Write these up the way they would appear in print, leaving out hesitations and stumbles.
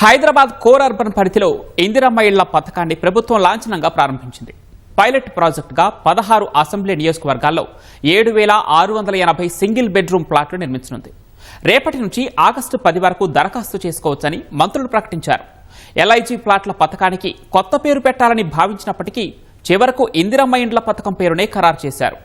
Hyderabad core urban పరిధిలో ఇందిరమ్మ ఇళ్ల పథకాన్ని ప్రభుత్వం లాంఛనంగా ప్రారంభించింది. పైలట్ ప్రాజెక్టుగా 16 అసెంబ్లీ నియోజకవర్గాల్లో 7,680 సింగిల్ బెడ్రూమ్ ప్లాట్లు నిర్మించనుంది. రేపటి నుంచి ఆగస్టు 10 వరకు దరఖాస్తు చేసుకోవచ్చని మంత్రులు ప్రకటించారు. ఎల్ఐజీ ప్లాట్ల పథకానికి కొత్త పేరు పెట్టాలని భావించినప్పటికీ చివరకు ఇందిరమ్మ ఇండ్ల పథకం పేరునే ఖరారు చేశారు.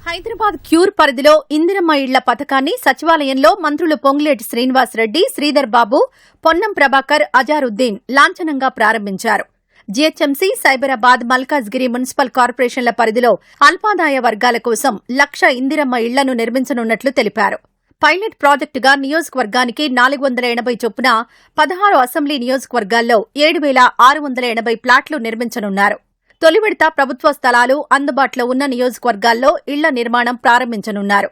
హైదరాబాద్ క్యూర్ పరిధిలో ఇందిరమ్మ ఇళ్ల పథకాన్ని సచివాలయంలో మంత్రులు పొంగులేటి శ్రీనివాసరెడ్డి, శ్రీధర్ బాబు, పొన్నం ప్రభాకర్, అజారుద్దీన్ లాంఛనంగా ప్రారంభించారు. జీహెచ్ఎంసీ, సైబరాబాద్, మల్కాజ్గిరి మున్సిపల్ కార్పొరేషన్ల పరిధిలో అల్పాదాయ వర్గాల కోసం 1,00,000 ఇందిరమ్మ ఇళ్లను నిర్మించనున్నట్లు తెలిపారు. పైలట్ ప్రాజెక్టుగా నియోజకవర్గానికి 480 చొప్పున 16 అసెంబ్లీ నియోజకవర్గాల్లో 7,680 ప్లాట్లు నిర్మించనున్నారు. తొలి విడత ప్రభుత్వ స్థలాలు అందుబాటులో ఉన్న నియోజకవర్గాల్లో ఇళ్ల నిర్మాణం ప్రారంభించనున్నారు.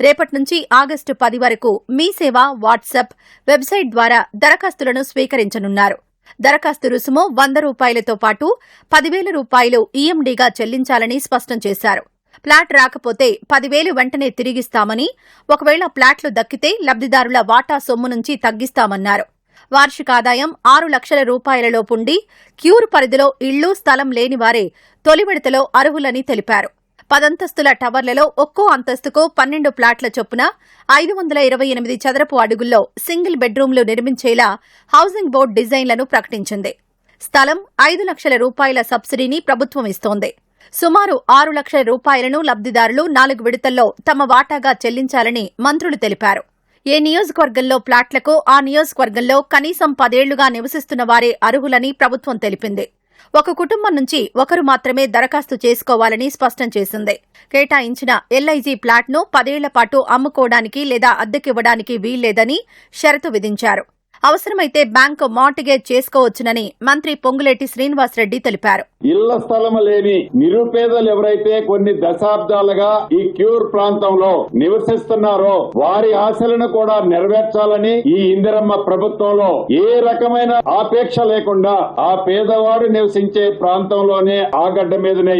రేపటి నుంచి ఆగస్టు 10 వరకు మీ సేవ, వాట్సాప్, వెబ్సైట్ ద్వారా దరఖాస్తులను స్వీకరించనున్నారు. దరఖాస్తు రుసుము ₹100తో పాటు ₹10,000 ఈఎండీగా చెల్లించాలని స్పష్టం చేశారు. ప్లాట్ రాకపోతే 10,000 వెంటనే తిరిగిస్తామని, ఒకవేళ ప్లాట్లు దక్కితే లబ్దిదారుల వాటా సొమ్ము నుంచి తగ్గిస్తామన్నారు. వార్షిక ఆదాయం ₹6,00,000 లోపుండి క్యూర్ పరిధిలో ఇళ్లు, స్థలం లేనివారే తొలి విడతలో అర్హులని తెలిపారు. 10 అంతస్తుల టవర్లలో ఒక్కో అంతస్తుకు 12 ప్లాట్ల చొప్పున 528 చదరపు అడుగుల్లో సింగిల్ బెడ్రూమ్లు నిర్మించేలా హౌసింగ్ బోర్డు డిజైన్లను ప్రకటించింది. స్థలం ₹5,00,000 సబ్సిడీని ప్రభుత్వం ఇస్తోంది. సుమారు ₹6,00,000 లబ్దిదారులు 4 విడతల్లో తమ వాటాగా చెల్లించాలని మంత్రులు తెలిపారు. ఏ నియోజకవర్గంలో ప్లాట్లకు ఆ నియోజకవర్గంలో కనీసం 10 ఏళ్లుగా నివసిస్తున్న వారే అర్హులని ప్రభుత్వం తెలిపింది. ఒక కుటుంబం నుంచి ఒకరు మాత్రమే దరఖాస్తు చేసుకోవాలని స్పష్టం చేసింది. కేటాయించిన ఎల్ఐజీ ప్లాట్ను 10 ఏళ్ల పాటు అమ్ముకోవడానికి లేదా అద్దెకివ్వడానికి వీల్లేదని షరతు విధించారు. అవసరమైతే బ్యాంకు మార్టిగేజ్ చేసుకోవచ్చునని మంత్రి పొంగులేటి శ్రీనివాసరెడ్డి తెలిపారు. ఇళ్ల స్థలం లేని నిరుపేదలు ఎవరైతే కొన్ని దశాబ్దాలుగా ఈ క్యూర్ ప్రాంతంలో నివసిస్తున్నారో వారి ఆశలను కూడా నెరవేర్చాలని ఈ ఇందిరమ్మ ప్రభుత్వంలో ఏ రకమైన ఆపేక్ష లేకుండా ఆ పేదవాడు నివసించే ప్రాంతంలోనే ఆ గడ్డ మీదనే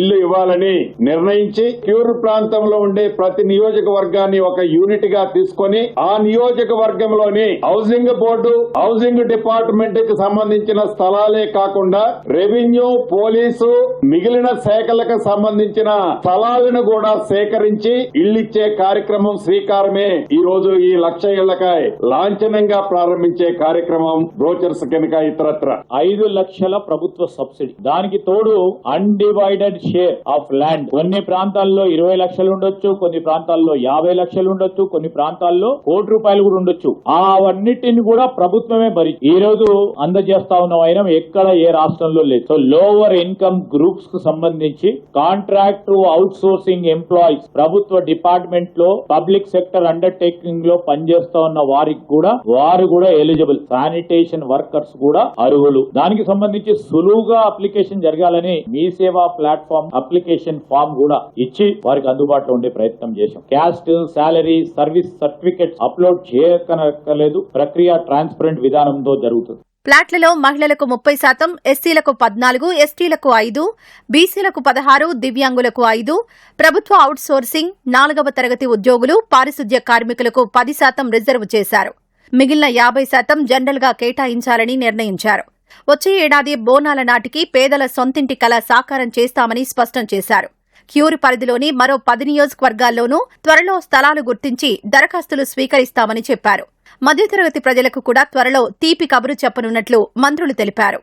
ఇల్లు ఇవ్వాలని నిర్ణయించి క్యూర్ ప్రాంతంలో ఉండే ప్రతి నియోజకవర్గాన్ని ఒక యూనిట్ గా తీసుకొని ఆ నియోజకవర్గంలోని హౌసింగ్ బోర్డు, హౌసింగ్ డిపార్ట్మెంట్ కి సంబంధించిన స్థలాలే కాకుండా రెవెన్యూ, పోలీసు, మిగిలిన శాఖలకు సంబంధించిన స్థలాలను కూడా సేకరించి ఇళ్లిచ్చే కార్యక్రమం శ్రీకారమే ఈ రోజు ఈ 1,00,000 ఇళ్లకాయ లాంఛనంగా ప్రారంభించే కార్యక్రమం బ్రోచర్స్ కింద ఇతరత్ర 5 లక్షల ప్రభుత్వ సబ్సిడీ, దానికి తోడు అన్డివైడెడ్ షేర్ ఆఫ్ ల్యాండ్. కొన్ని ప్రాంతాల్లో 20 లక్షలు ఉండొచ్చు, కొన్ని ప్రాంతాల్లో 50 లక్షలు ఉండొచ్చు, కొన్ని ప్రాంతాల్లో ₹1,00,000 కూడా ఉండొచ్చు. అవన్నిటిని కూడా ప్రభుత్వమే భరి ఈ రోజు అందజేస్తా ఉన్న వైనం ఎక్కడ ఏ రాష్ట్రంలో లేదు. సో లోవర్ ఇన్కమ్ గ్రూప్స్ కు సంబంధించి కాంట్రాక్ట్ అవుట్ సోర్సింగ్ ఎంప్లాయీస్ ప్రభుత్వ డిపార్ట్మెంట్ లో, పబ్లిక్ సెక్టర్ అండర్టేకింగ్ లో పనిచేస్తా ఉన్న వారు కూడా ఎలిజిబుల్. శానిటేషన్ వర్కర్స్ కూడా అర్హులు. దానికి సంబంధించి సులువుగా అప్లికేషన్ జరగాలని మీ సేవా ప్లాట్ఫామ్ అప్లికేషన్ ఫామ్ కూడా ఇచ్చి వారికి అందుబాటులో ఉండే ప్రయత్నం చేశాం. Caste, salary, service certificates upload చేయక్కర్లేదు. ప్రక్రియ ట్రాన్స్పరెంట్ విధానంతో జరుగుతుంది. ప్లాట్లలో మహిళలకు 30%, ఎస్సీలకు 14%, ఎస్టీలకు 5%, బీసీలకు 16%, దివ్యాంగులకు 5%, ప్రభుత్వ అవుట్ సోర్సింగ్ 4వ తరగతి ఉద్యోగులు, పారిశుద్ధ్య కార్మికులకు 10% రిజర్వ్ చేశారు. మిగిలిన 50% జనరల్ గా కేటాయించాలని నిర్ణయించారు. వచ్చే ఏడాది బోనాల నాటికి పేదల సొంతింటి కల సాకారం చేస్తామని స్పష్టం చేశారు. క్యూర్ పరిధిలోని మరో 10 నియోజకవర్గాల్లోనూ త్వరలో స్థలాలు గుర్తించి దరఖాస్తులు స్వీకరిస్తామని చెప్పారు. మధ్యతరగతి ప్రజలకు కూడా త్వరలో తీపి కబురు చెప్పనున్నట్లు మంత్రులు తెలిపారు.